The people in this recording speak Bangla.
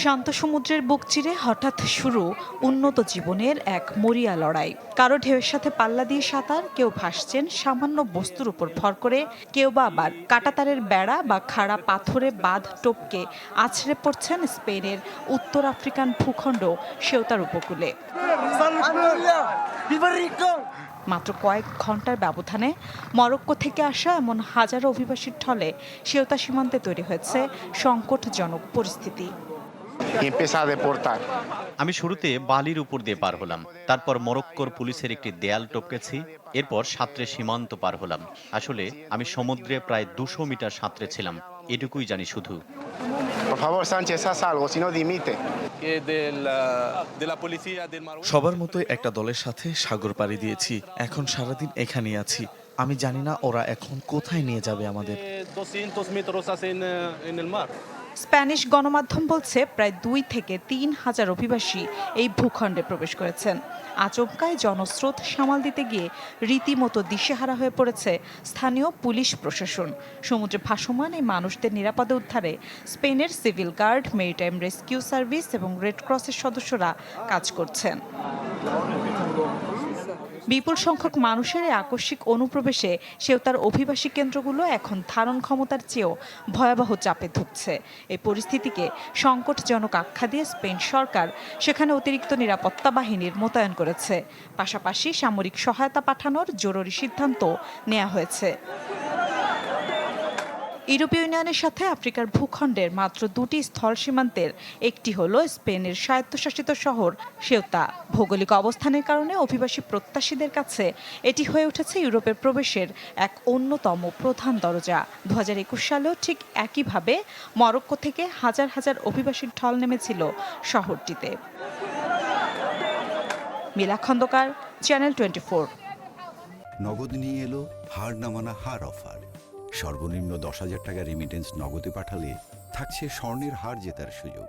শান্ত সমুদ্রের বুক চিরে হঠাৎ শুরু উন্নত জীবনের এক মরিয়া লড়াই। কারো ঢেউয়ের সাথে পাল্লা দিয়ে সাঁতার, কেউ ভাসছেন সামান্য বস্তুর উপর ভর করে, কেউ বা আবার কাঁটাতারের বেড়া বা খাড়া পাথরে বাঁধ টপকে আছড়ে পড়ছেন স্পেনের উত্তর আফ্রিকান ভূখণ্ড সেউতার উপকূলে। মাত্র কয়েক ঘন্টার ব্যবধানে মরক্কো থেকে আসা এমন হাজারো অভিবাসীর ঢলে সেউতা সীমান্তে তৈরি হয়েছে সংকটজনক পরিস্থিতি। আমি শুরুতে বালির উপর দিয়ে পার হলাম, তারপর মরক্কোর পুলিশের একটি দেয়াল টপকেছি, এরপর সাঁতরে সীমান্ত পার হলাম। আসলে আমি সমুদ্রে প্রায় 200 মিটার সাঁতরে ছিলাম, এটুকুই জানি শুধু। সবার মতোই একটা দলের সাথে সাগর পাড়ি দিয়েছি। এখন সারাদিন এখানেই আছি। আমি জানি না ওরা এখন কোথায় নিয়ে যাবে আমাদের। স্প্যানিশ গণমাধ্যম বলছে প্রায় 2 থেকে 3 হাজার অভিবাসী এই ভূখণ্ডে প্রবেশ করেছেন। আচমকায় জনস্রোত সামাল দিতে গিয়ে রীতিমতো দিশেহারা হয়ে পড়েছে স্থানীয় পুলিশ প্রশাসন। সমুদ্রে ভাসমান এই মানুষদের নিরাপদে উদ্ধারে স্পেনের civil guard, maritime rescue service এবং রেড ক্রসের সদস্যরা কাজ করছেন। বিপুল সংখ্যক মানুষের এই আকস্মিক অনুপ্রবেশে সেউতার অভিবাসী কেন্দ্রগুলো এখন ধারণ ক্ষমতার চেয়েও ভয়াবহ চাপে ধুঁকছে। এই পরিস্থিতিকে সংকটজনক আখ্যা দিয়ে স্পেন সরকার সেখানে অতিরিক্ত নিরাপত্তা বাহিনীর মোতায়েন করেছে। পাশাপাশি সামরিক সহায়তা পাঠানোর জরুরি সিদ্ধান্ত নেওয়া হয়েছে। ইউরোপীয় ইউনিয়নের সাথে আফ্রিকার ভূখণ্ডের মাত্র 2টি স্থল সীমান্তের একটি হলো স্পেনের স্বায়ত্তশাসিত শহর সেউতা। ভৌগোলিক অবস্থানের কারণে অভিবাসী প্রত্যাশীদের কাছে এটি হয়ে উঠেছে ইউরোপের প্রবেশের এক অন্যতম প্রধান দরজা। 2021 সালেও ঠিক একইভাবে মরক্কো থেকে হাজার হাজার অভিবাসীর ঢল নেমেছিল শহরটিতে। মিলা খন্দকার, চ্যানেল 24। নগদ নিয়ে এলো হার না মানা হার অফার। সর্বনিম্ন 10,000 টাকা রেমিটেন্স নগদে পাঠালে থাকছে স্বর্ণের হার জেতার সুযোগ।